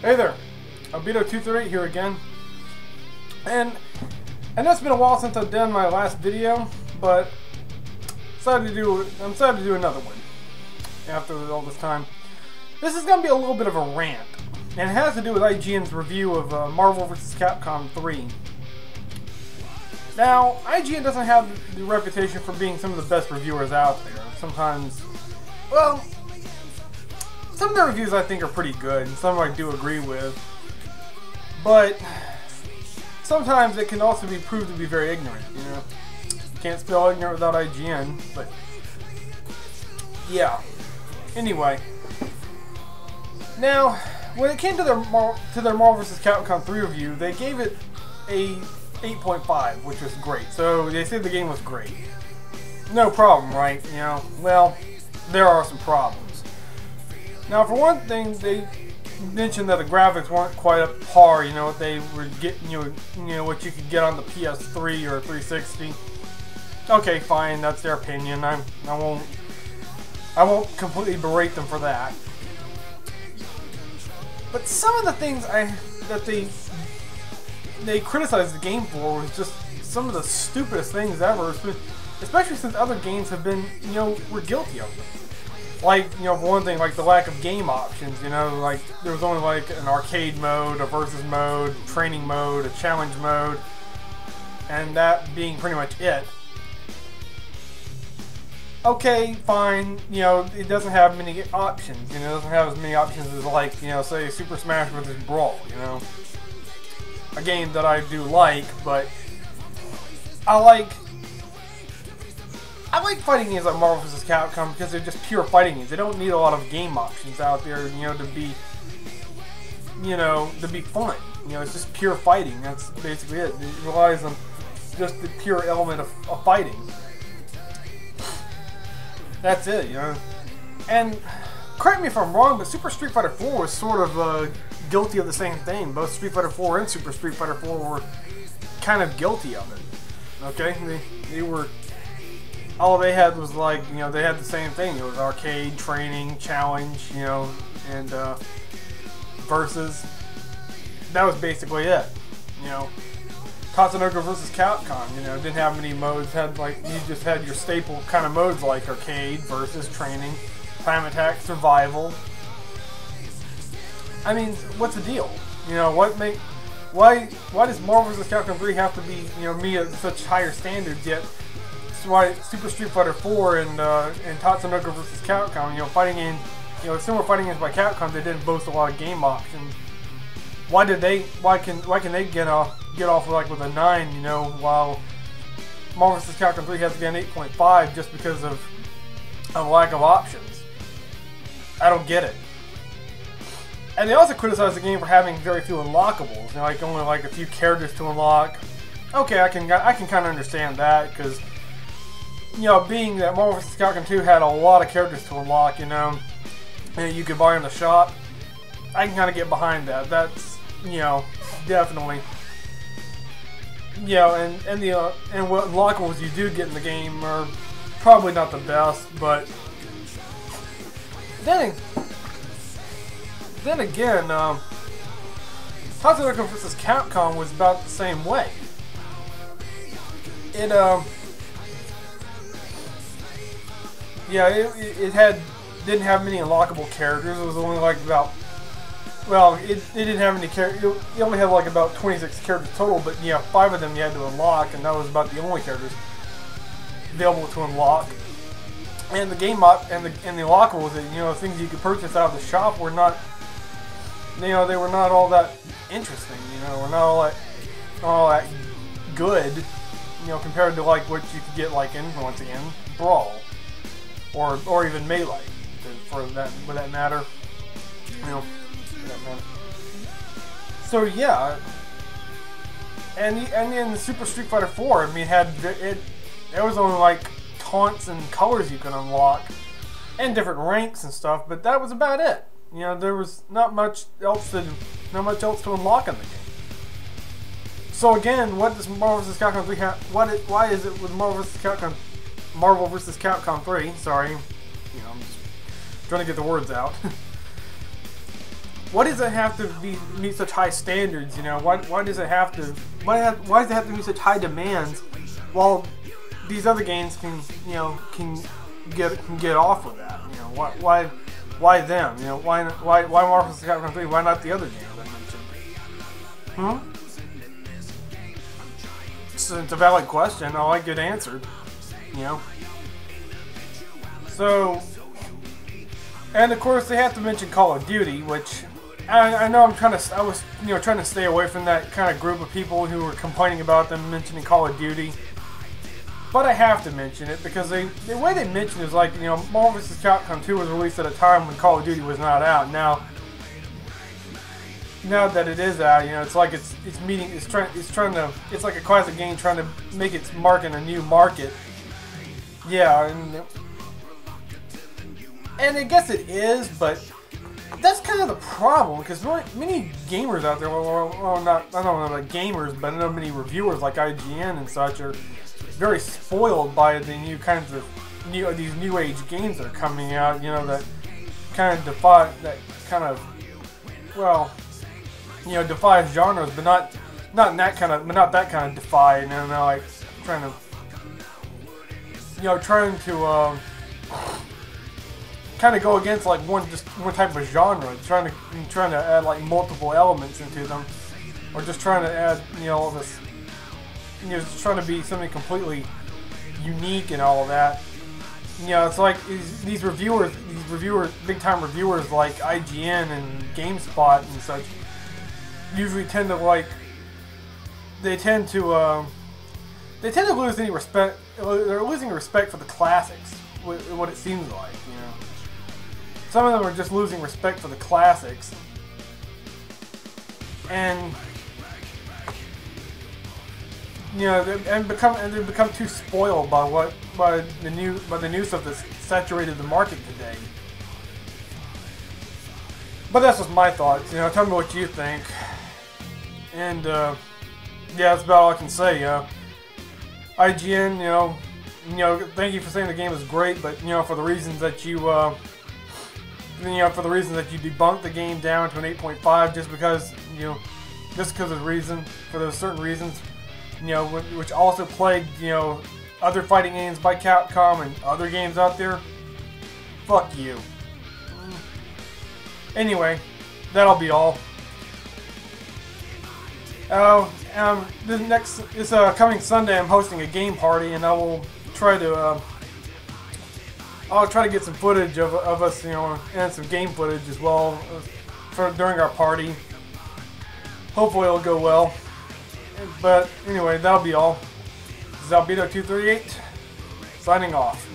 Hey there, Albedo238 here again, and I know it's been a while since I've done my last video, but I'm decided to do another one after all this time. This is going to be a little bit of a rant, and it has to do with IGN's review of Marvel vs. Capcom 3. Now, IGN doesn't have the reputation for being some of the best reviewers out there. Sometimes, well, some of their reviews I think are pretty good, and some I do agree with. But sometimes it can also be proved to be very ignorant, you know. Can't spell ignorant without IGN, but yeah. Anyway, now when it came to their Marvel vs. Capcom 3 review, they gave it a 8.5, which was great. So they said the game was great. No problem, right? You know, well, there are some problems. Now, for one thing, they mentioned that the graphics weren't quite up par. You know what they were getting, you know what you could get on the PS3 or 360. Okay, fine, that's their opinion. I won't completely berate them for that. But some of the things that they criticized the game for was just some of the stupidest things ever, especially since other games have been, you know, were guilty of them. Like, you know, for one thing, like the lack of game options, you know, like there was only like an arcade mode, a versus mode, training mode, a challenge mode, and that being pretty much it. Okay, fine, you know, it doesn't have many options, you know, it doesn't have as many options as like, you know, say Super Smash Bros. Brawl, you know. A game that I do like, but I like fighting games like Marvel vs. Capcom because they're just pure fighting games. They don't need a lot of game options out there, you know, to be fun. You know, it's just pure fighting. That's basically it. It relies on just the pure element of fighting. That's it, you know. And correct me if I'm wrong, but Super Street Fighter 4 was sort of guilty of the same thing. Both Street Fighter 4 and Super Street Fighter 4 were kind of guilty of it. Okay, they were. All they had was like, you know, they had the same thing. It was arcade, training, challenge, you know, and versus. That was basically it. You know, Tatsunoko vs. Capcom, you know, didn't have many modes. Had like, you just had your staple kind of modes like arcade, versus, training, time attack, survival. I mean, what's the deal? You know, why does Marvel vs. Capcom 3 have to be, you know, meet at such higher standards yet? Why Super Street Fighter 4 and Tatsunoko vs. Capcom, you know, fighting games, you know, similar fighting games by Capcom, they didn't boast a lot of game options. Why can they get off like with a 9, you know, while Marvel vs. Capcom 3 has to get an 8.5 just because of a lack of options? I don't get it. And they also criticize the game for having very few unlockables, you know, like only like a few characters to unlock. Okay, I can kind of understand that because, you know, being that Marvel vs. Capcom 2 had a lot of characters to unlock, you know, and you could buy in the shop, I can kind of get behind that. That's, you know, definitely, you know, and what unlockables you do get in the game are probably not the best, but then again, Tatsunoko vs. Capcom was about the same way. Yeah, it didn't have many unlockable characters. It was only like about, well, it didn't have any characters. It only had like about 26 characters total, but yeah, 5 of them you had to unlock, and that was about the only characters available to unlock. And the game and the unlockables, you know, things you could purchase out of the shop were not, you know, they were not all that interesting. You know, were not all that good. You know, compared to like what you could get like in, once again, Brawl. Or even Melee, with that matter, you know, for that matter. So yeah, and in the Super Street Fighter 4, I mean, there was only like taunts and colors you could unlock, and different ranks and stuff, but that was about it. You know, there was not much else to unlock in the game. So again, what does Marvel vs. Capcom 3 have? Why is it with Marvel vs. Capcom 3, sorry, you know, I'm just trying to get the words out. Why does it have to meet such high standards? You know, why does it have to? Why does it have to meet such high demands? While these other games can get off with that. You know, why them? You know, why Marvel vs. Capcom 3? Why not the other games I mentioned? It's a valid question. I like it answered. You know. So, and of course they have to mention Call of Duty, which I know I was trying to stay away from that kind of group of people who were complaining about them mentioning Call of Duty. But I have to mention it because the way they mention it is like, you know, Marvel vs. Capcom 2 was released at a time when Call of Duty was not out. Now that it is out, you know, it's like it's like a classic game trying to make its mark in a new market. Yeah, and I guess it is, but that's kind of the problem because many gamers out there, well, I don't know about gamers, but I know many reviewers like IGN and such are very spoiled by the new kinds of these new age games that are coming out. You know, that kind of defies genres, but not that kind of defy. You know, like trying to kind of go against like one type of genre, trying to add like multiple elements into them, or just trying to add all this, just trying to be something completely unique and all of that. You know, it's like these reviewers, big time reviewers like IGN and GameSpot and such, usually tend to lose any respect. They're losing respect for the classics. What it seems like, you know. Some of them are just losing respect for the classics, and they've become too spoiled by the new stuff that's saturated the market today. But that's just my thoughts. You know, tell me what you think. And yeah, that's about all I can say. IGN, thank you for saying the game is great, but for the reasons that you debunked the game down to an 8.5, just because for those certain reasons, which also plagued other fighting games by Capcom and other games out there. Fuck you. Anyway, that'll be all. This coming Sunday, I'm hosting a game party, and I will try to get some footage of us, and some game footage as well during our party. Hopefully it'll go well. But anyway, that'll be all. This is Albedo238 signing off.